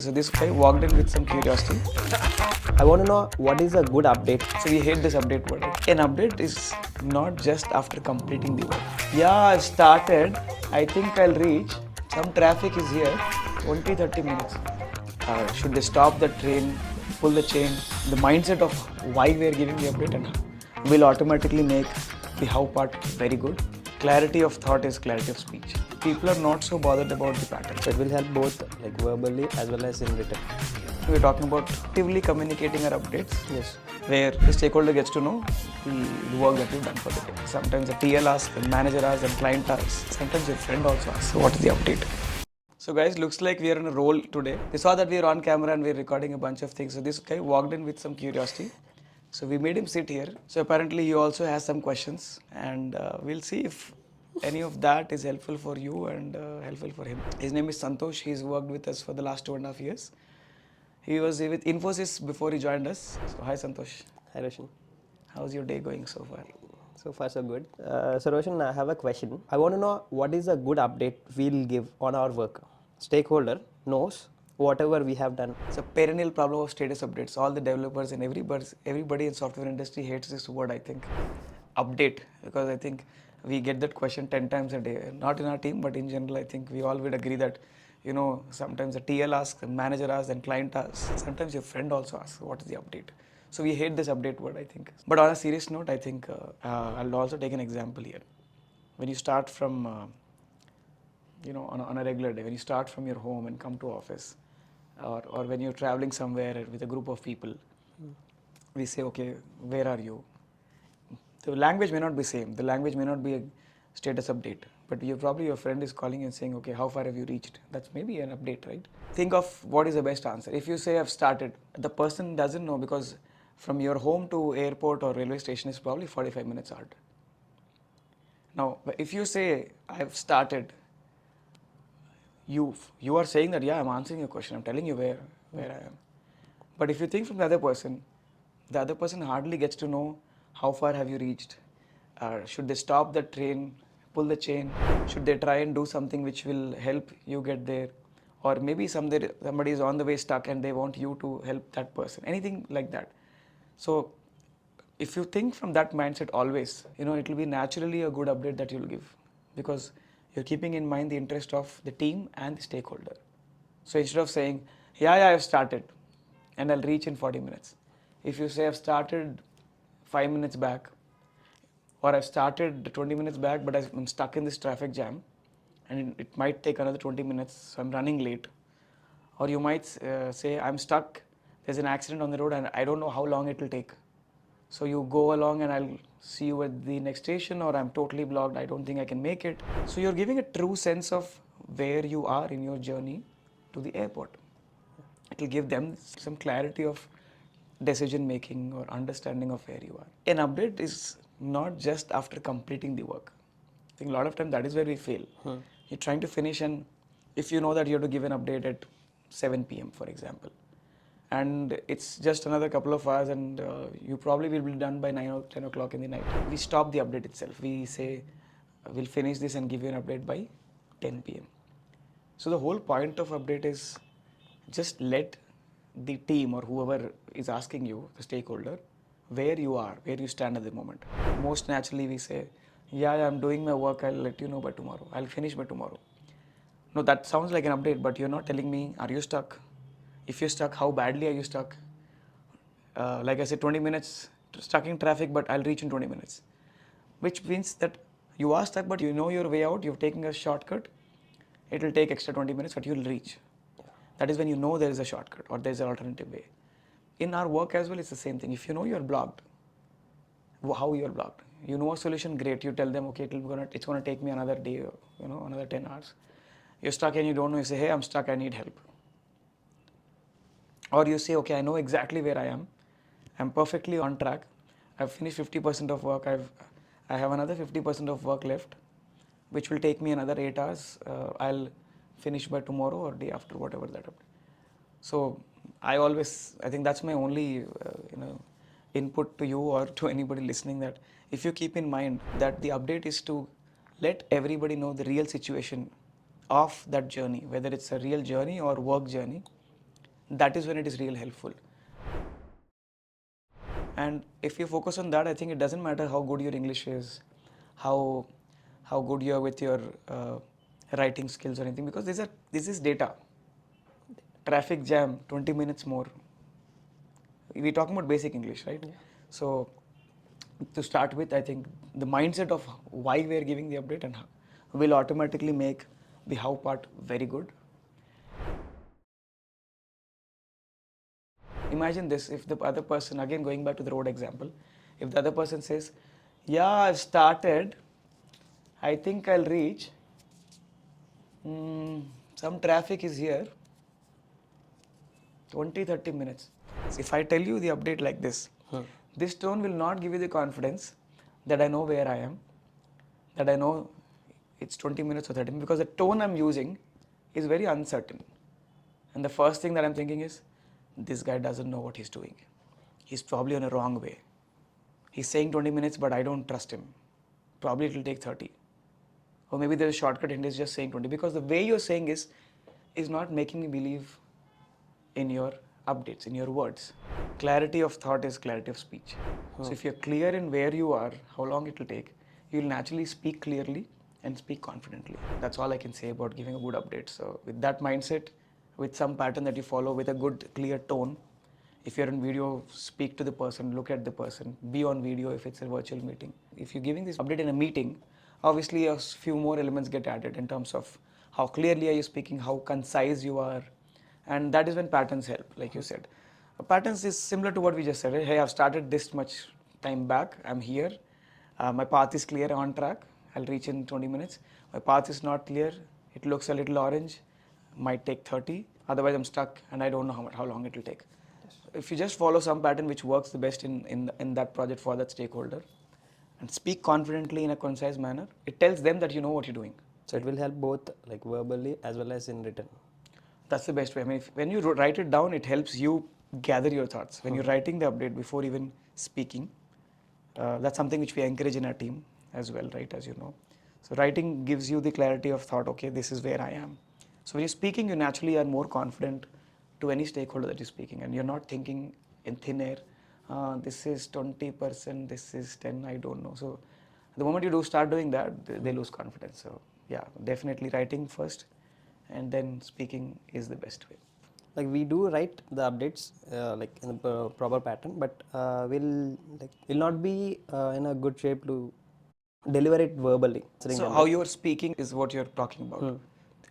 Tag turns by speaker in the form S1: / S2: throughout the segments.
S1: So this guy walked in with some curiosity.
S2: I want to know what is a good update.
S1: So we hate this update word. An update is not just after completing the work. Yeah, I've started. I think I'll reach. Some traffic is here. 20-30 minutes. Should they stop the train, pull the chain? The mindset of why we are giving the update and will automatically make the how part very good. Clarity of thought is clarity of speech. People are not so bothered about the pattern.
S2: So it will help both like verbally as well as in written.
S1: We're talking about actively communicating our updates.
S2: Yes.
S1: Where the stakeholder gets to know the work that you've done for the day. Sometimes the TL asks, the manager asks, and client asks. Sometimes your friend also asks, so what is the update? So guys, looks like we are in a role today. They saw that we are on camera and we're recording a bunch of things. So this guy walked in with some curiosity. So we made him sit here. So apparently he also has some questions and we'll see if any of that is helpful for you and helpful for him. His name is Santosh. He's worked with us for the last 2.5 years. He was with Infosys before he joined us. So hi Santosh.
S2: Hi Roshan.
S1: How's your day going so far?
S2: So far so good. So Roshan, I have a question. I want to know what is a good update we'll give on our work. Stakeholder knows whatever we have done.
S1: It's a perennial problem of status updates. All the developers and everybody in software industry hates this word, I think. Update. Because I think we get that question 10 times a day. Not in our team, but in general, I think we all would agree that, sometimes the TL asks, the manager asks, and client asks. Sometimes your friend also asks, what is the update? So we hate this update word, I think. But on a serious note, I think I'll also take an example here. When you start from, on a regular day, when you start from your home and come to office, or when you're traveling somewhere with a group of people, we say, okay, where are you? The language may not be same. The language may not be a status update, but probably your friend is calling you and saying, okay, how far have you reached? That's maybe an update, right? Think of what is the best answer. If you say I've started, the person doesn't know because from your home to airport or railway station is probably 45 minutes out. Now, if you say I've started, you are saying that, yeah, I'm answering your question. I'm telling you where I am. But if you think from the other person hardly gets to know how far have you reached. Should they stop the train, pull the chain? Should they try and do something which will help you get there? Or maybe somebody is on the way stuck and they want you to help that person. Anything like that. So if you think from that mindset always, it will be naturally a good update that you'll give because you're keeping in mind the interest of the team and the stakeholder. So instead of saying, yeah, I've started and I'll reach in 40 minutes. If you say I've started 5 minutes back or I've started 20 minutes back but I'm stuck in this traffic jam and it might take another 20 minutes, so I'm running late. Or you might say I'm stuck, there's an accident on the road and I don't know how long it will take. So you go along and I'll see you at the next station or I'm totally blocked, I don't think I can make it. So you're giving a true sense of where you are in your journey to the airport. It will give them some clarity of decision making or understanding of where you are. An update is not just after completing the work. I think a lot of time that is where we fail. You're trying to finish and if you know that you have to give an update at 7 p.m. for example, and it's just another couple of hours and you probably will be done by 9 or 10 o'clock in the night. We stop the update itself. We say we'll finish this and give you an update by 10 p.m. So the whole point of update is just let the team or whoever is asking you, the stakeholder, where you are, where you stand at the moment. Most naturally we say, yeah, I'm doing my work, I'll let you know by tomorrow, I'll finish by tomorrow. No, that sounds like an update, but you're not telling me, are you stuck? If you're stuck, how badly are you stuck? Like I said, 20 minutes stuck in traffic, but I'll reach in 20 minutes. Which means that you are stuck, but you know your way out, you're taking a shortcut. It will take extra 20 minutes, but you'll reach. That is when you know there is a shortcut or there is an alternative way. In our work as well, it's the same thing. If you know you're blocked, how you're blocked. You know a solution, great. You tell them, okay, it's gonna take me another day, another 10 hours. You're stuck and you don't know, you say, hey, I'm stuck, I need help. Or you say, okay, I know exactly where I am. I'm perfectly on track. I've finished 50% of work. I have another 50% of work left, which will take me another 8 hours. I'll finish by tomorrow or day after, whatever that. So I think that's my only, input to you or to anybody listening, that if you keep in mind that the update is to let everybody know the real situation of that journey, whether it's a real journey or work journey, that is when it is real helpful. And if you focus on that, I think it doesn't matter how good your English is, how good you are with your writing skills or anything, because this is data. Traffic jam, 20 minutes more. We're talking about basic English, right?
S2: Yeah.
S1: So to start with, I think the mindset of why we are giving the update and how will automatically make the how part very good. Imagine this, if the other person, again going back to the road example, if the other person says, yeah, I've started, I think I'll reach, some traffic is here, 20-30 minutes. If I tell you the update like this, this tone will not give you the confidence that I know where I am, that I know it's 20 minutes or 30 minutes, because the tone I'm using is very uncertain. And the first thing that I'm thinking is, this guy doesn't know what he's doing. He's probably on a wrong way. He's saying 20 minutes, but I don't trust him. Probably it will take 30. Or maybe there's a shortcut and he's just saying 20. Because the way you're saying is not making me believe in your updates, in your words. Clarity of thought is clarity of speech. So if you're clear in where you are, how long it will take, you'll naturally speak clearly and speak confidently. That's all I can say about giving a good update. So with that mindset, with some pattern that you follow, with a good clear tone, if you're in video, speak to the person, look at the person, be on video if it's a virtual meeting. If you're giving this update in a meeting, obviously a few more elements get added in terms of how clearly are you speaking, how concise you are, and that is when patterns help, like you said. Patterns is similar to what we just said. Hey, I've started this much time back, I'm here, my path is clear, on track, I'll reach in 20 minutes. My path is not clear, it looks a little orange, might take 30, otherwise I'm stuck and I don't know how long it will take. If you just follow some pattern which works the best in that project for that stakeholder and speak confidently in a concise manner, it tells them that you know what you're doing.
S2: So it will help both like verbally as well as in written.
S1: That's the best way. I mean, when you write it down, it helps you gather your thoughts. When you're writing the update before even speaking, that's something which we encourage in our team as well, right, as you know. So writing gives you the clarity of thought, okay, this is where I am. So when you're speaking, you naturally are more confident to any stakeholder that you're speaking, and you're not thinking in thin air, this is 20%, this is 10, I don't know. So the moment you do start doing that, they lose confidence. So yeah, definitely writing first and then speaking is the best way.
S2: Like we do write the updates like in the proper pattern, but will not be in a good shape to deliver it verbally.
S1: So how you're speaking is what you're talking about.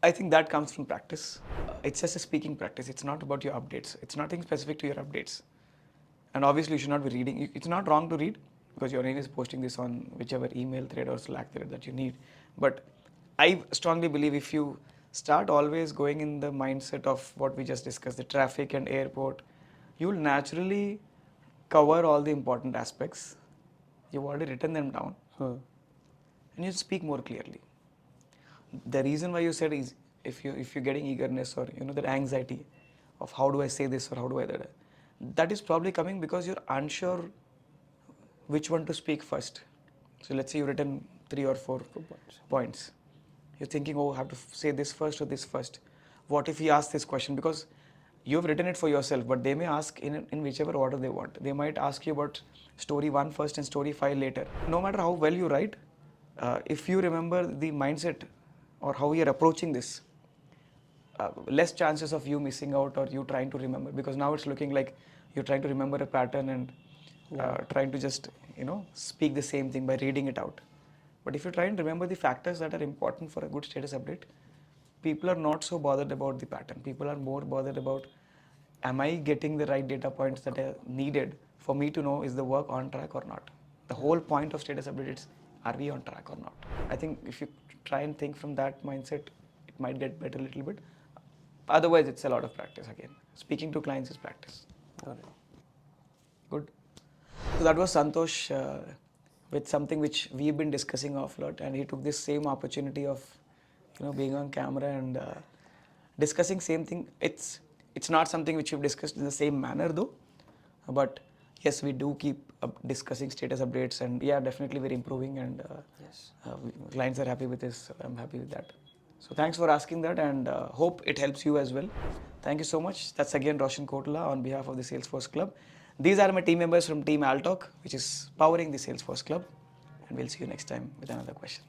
S1: I think that comes from practice. It's just a speaking practice. It's not about your updates. It's nothing specific to your updates. And obviously you should not be reading. It's not wrong to read because you're anyways posting this on whichever email thread or Slack thread that you need. But I strongly believe if you start always going in the mindset of what we just discussed, the traffic and airport, you'll naturally cover all the important aspects. You've already written them down. And you speak more clearly. The reason why you said is if you're getting eagerness or that anxiety of how do I say this or how do I that is probably coming because you're unsure which one to speak first. So let's say you've written 3 or 4 points. You're thinking, oh, I have to say this first or this first. What if he asks this question? Because you've written it for yourself, but they may ask in whichever order they want. They might ask you about story 1 first and story 5 later. No matter how well you write, if you remember the mindset or how you're approaching this, less chances of you missing out or you trying to remember, because now it's looking like you're trying to remember a pattern and trying to just speak the same thing by reading it out. But if you try and remember the factors that are important for a good status update, people are not so bothered about the pattern. People are more bothered about, am I getting the right data points that are needed for me to know is the work on track or not. The whole point of status update is, are we on track or not? I think if you try and think from that mindset, it might get better a little bit. Otherwise, it's a lot of practice again. Speaking to clients is practice.
S2: Got it.
S1: Good. So that was Santosh with something which we've been discussing off lot, and he took this same opportunity of being on camera and discussing same thing. It's not something which we've discussed in the same manner though, but yes, we do keep discussing status updates, and yeah, definitely we're improving, and
S2: Yes.
S1: clients are happy with this. I'm happy with that. So thanks for asking that, and hope it helps you as well. Thank you so much. That's again Roshan Kotla on behalf of the Salesforce Club. These are my team members from Team Altalk, which is powering the Salesforce Club. And we'll see you next time with another question.